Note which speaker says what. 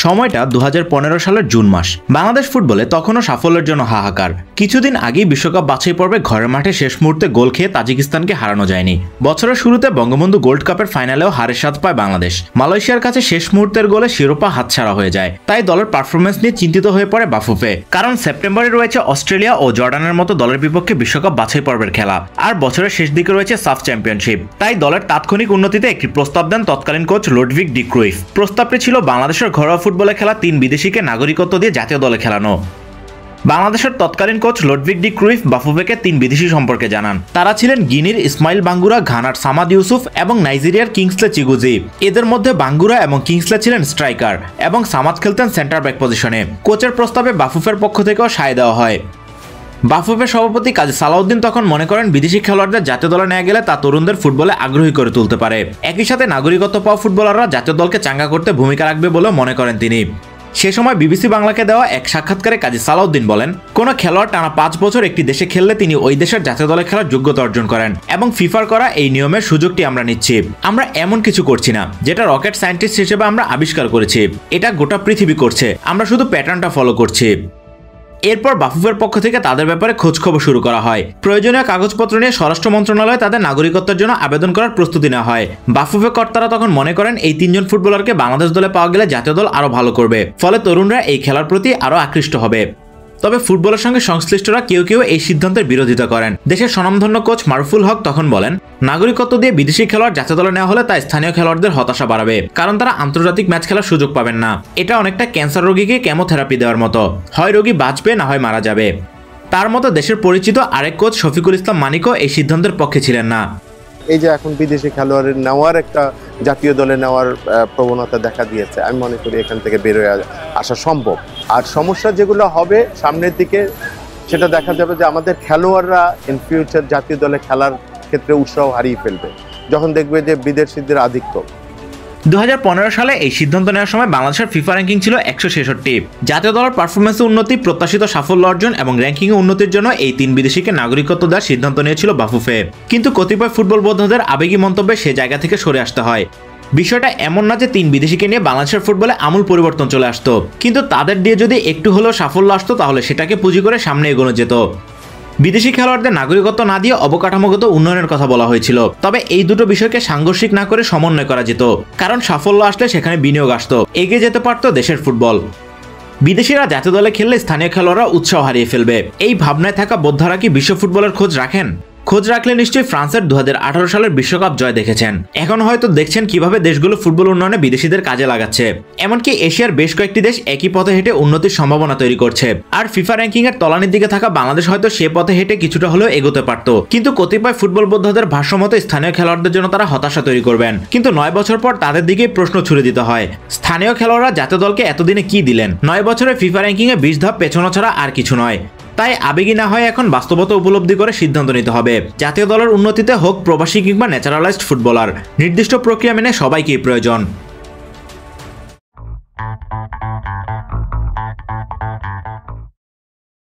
Speaker 1: সময়টা 2015 সালের জুন মাস। বাংলাদেশ ফুটবলে তখনও সাফল্যের জন্য হাহাকার। কিছুদিন আগেই বিশ্বকাপ বাছাই পর্বে ঘরের মাঠে শেষ মুহূর্তে গোল খেয়ে তাজিকিস্তানকে হারানো যায়নি। বছরের শুরুতে বঙ্গবন্ধু গোল্ড কাপের ফাইনালেও হারের স্বাদ পায় বাংলাদেশ। মালয়েশিয়ার কাছে শেষ মুহূর্তের গোলে শিরোপা হাতছাড়া হয়ে যায়। তাই দলের পারফরমেন্স নিয়ে চিন্তিত হয়ে পড়ে বাফুফে, কারণ সেপ্টেম্বরে রয়েছে অস্ট্রেলিয়া ও জর্ডানের মতো দলের বিপক্ষে বিশ্বকাপ বাছাই পর্বের খেলা, আর বছরের শেষ দিকে রয়েছে সাফ চ্যাম্পিয়নশিপ। তাই দলের তাৎক্ষণিক উন্নতিতে একটি প্রস্তাব দেন তৎকালীন কোচ লুডভিগ ডি ক্রুইফ। প্রস্তাবটি ছিল বাংলাদেশের ঘরোয়া ফুটবলে খেলা 3 বিদেশিকে নাগরিকত্ব দিয়ে জাতীয় দলে খেলানো। বাংলাদেশের তৎকালীন কোচ লুডভিগ ডি ক্রুইফ বাফুফেকে 3 বিদেশি সম্পর্কে জানান। তারা ছিলেন গিনির ইসমাইল বাঙ্গুরা, ঘানার সামাদ ইউসুফ এবং নাইজেরিয়ার কিংসলে চিগুজি। এদের মধ্যে বাঙ্গুরা এবং কিংসলে ছিলেন স্ট্রাইকার এবং সামাদ খেলতেন সেন্টার ব্যাক পজিশনে। কোচের প্রস্তাবে বাফুফের পক্ষ থেকেও সায় দেওয়া হয়। বাফুফের সভাপতি কাজী সালাউদ্দিন তখন মনে করেন বিদেশি খেলোয়াড়দের জাতীয় দলে নেওয়া গেলে তা তরুণদের ফুটবলে আগ্রহী করে তুলতে পারে। একই সাথে নাগরিকত্ব পাওয়া ফুটবলাররা জাতীয় দলকে চাঙ্গা করতে ভূমিকা রাখবে বলেও মনে করেন তিনি। সে সময় বিবিসি বাংলাকে দেওয়া এক সাক্ষাৎকারে কাজী সালাউদ্দিন বলেন, কোনো খেলোয়াড় টানা 5 বছর একটি দেশে খেললে তিনি ওই দেশের জাতীয় দলে খেলার যোগ্যতা অর্জন করেন এবং ফিফার করা এই নিয়মের সুযোগটি আমরা নিচ্ছি। আমরা এমন কিছু করছি না যেটা রকেট সায়েন্টিস্ট হিসেবে আমরা আবিষ্কার করেছি, এটা গোটা পৃথিবী করছে, আমরা শুধু প্যাটার্নটা ফলো করছি। এরপর বাফুফের পক্ষ থেকে তাদের ব্যাপারে খোঁজখবর শুরু করা হয়। প্রয়োজনীয় কাগজপত্র নিয়ে স্বরাষ্ট্র মন্ত্রণালয়ে তাদের নাগরিকত্বের জন্য আবেদন করার প্রস্তুতি নেওয়া হয়। বাফুফে কর্তারা তখন মনে করেন এই 3 জন ফুটবলারকে বাংলাদেশ দলে পাওয়া গেলে জাতীয় দল আরও ভালো করবে, ফলে তরুণরা এই খেলার প্রতি আরও আকৃষ্ট হবে। তবে ফুটবলের সঙ্গে সংশ্লিষ্টরা কেউ কেউ এই সিদ্ধান্তের বিরোধিতা করেন। দেশের স্বনামধন্য কোচ মারুফুল হক তখন বলেন, নাগরিকত্ব দিয়ে বিদেশি খেলোয়াড় জাতীয় দলে নেওয়া হলে তা স্থানীয় খেলোয়াড়দের হতাশা বাড়াবে, কারণ তারা আন্তর্জাতিক ম্যাচ খেলার সুযোগ পাবেন না। এটা অনেকটা ক্যান্সার রোগীকে কেমোথেরাপি দেওয়ার মতো, হয় রোগী বাঁচবে না হয় মারা যাবে। তার মতো দেশের পরিচিত আরেক কোচ শফিকুল ইসলাম মানিকও এই সিদ্ধান্তের পক্ষে ছিলেন না।
Speaker 2: এই যে এখন বিদেশি খেলোয়াড়ের নেওয়ার একটা জাতীয় দলে নেওয়ার প্রবণতা দেখা দিয়েছে, আমি মনে করি এখান থেকে বেরোয় আসা সম্ভব। আর সমস্যা যেগুলো হবে সামনের দিকে, সেটা দেখা যাবে যে আমাদের খেলোয়াড়রা ইন ফিউচার জাতীয় দলে খেলার ক্ষেত্রে উৎসাহ হারিয়ে ফেলবে যখন দেখবে যে বিদেশিদের আধিক্য।
Speaker 1: 2015 সালে এই সিদ্ধান্ত নেওয়ার সময় বাংলাদেশের ফিফা র্যাঙ্কিং ছিল 166। জাতীয় দলের পারফরমেন্সে উন্নতি, প্রত্যাশিত সাফল্য অর্জন এবং র্যাঙ্কিংয়ে উন্নতির জন্য এই 3 বিদেশিকে নাগরিকত্ব দেওয়ার সিদ্ধান্ত নিয়েছিল বাফুফে। কিন্তু কতিপয় ফুটবল বোদ্ধাদের আবেগী মন্তব্যে সে জায়গা থেকে সরে আসতে হয়। বিষয়টা এমন না যে 3 বিদেশিকে নিয়ে বাংলাদেশের ফুটবলে আমূল পরিবর্তন চলে আসতো, কিন্তু তাদের দিয়ে যদি একটু হলেও সাফল্য আসতো তাহলে সেটাকে পুঁজি করে সামনে এগোনো যেত। বিদেশি খেলোয়াড়দের নাগরিকত্ব না দিয়ে অবকাঠামোগত উন্নয়নের কথা বলা হয়েছিল, তবে এই দুটো বিষয়কে সাংঘর্ষিক না করে সমন্বয় করা যেত, কারণ সাফল্য আসলে সেখানে বিনিয়োগ আসতো, এগিয়ে যেতে পারত দেশের ফুটবল। বিদেশিরা জাতীয় দলে খেললে স্থানীয় খেলোয়াড়রা উৎসাহ হারিয়ে ফেলবে, এই ভাবনায় থাকা বোদ্ধারা কি বিশ্ব ফুটবলের খোঁজ রাখেন? খোঁজ রাখলে নিশ্চয়ই ফ্রান্সের 2018 সালের বিশ্বকাপ জয় দেখেছেন। এখন হয়তো দেখছেন কিভাবে দেশগুলো ফুটবল উন্নয়নে বিদেশিদের কাজে লাগাচ্ছে। এমনকি এশিয়ার বেশ কয়েকটি দেশ একই পথে হেঁটে উন্নতির সম্ভাবনা তৈরি করছে। আর ফিফা র্যাঙ্কিং এর তলানির দিকে থাকা বাংলাদেশ হয়তো সে পথে হেঁটে কিছুটা হলেও এগোতে পারত, কিন্তু কতিপয় ফুটবল বোদ্ধাদের ভাষ্যমতো স্থানীয় খেলোয়াড়দের জন্য তারা হতাশা তৈরি করবেন। কিন্তু 9 বছর পর তাদের দিকেই প্রশ্ন ছুড়ে দিতে হয়, স্থানীয় খেলোয়াড়রা জাতীয় দলকে এতদিনে কি দিলেন? 9 বছরে ফিফা র্যাঙ্কিং এ 20 ধাপ পেছানো ছাড়া আর কিছু নয়। তাই আবেগী না হয় এখন বাস্তবতা উপলব্ধি করে সিদ্ধান্ত নিতে হবে। জাতীয় দলের উন্নতিতে হোক প্রবাসী কিংবা ন্যাচারালাইজড ফুটবলার, নির্দিষ্ট প্রক্রিয়া মেনে সবাইকেই প্রয়োজন।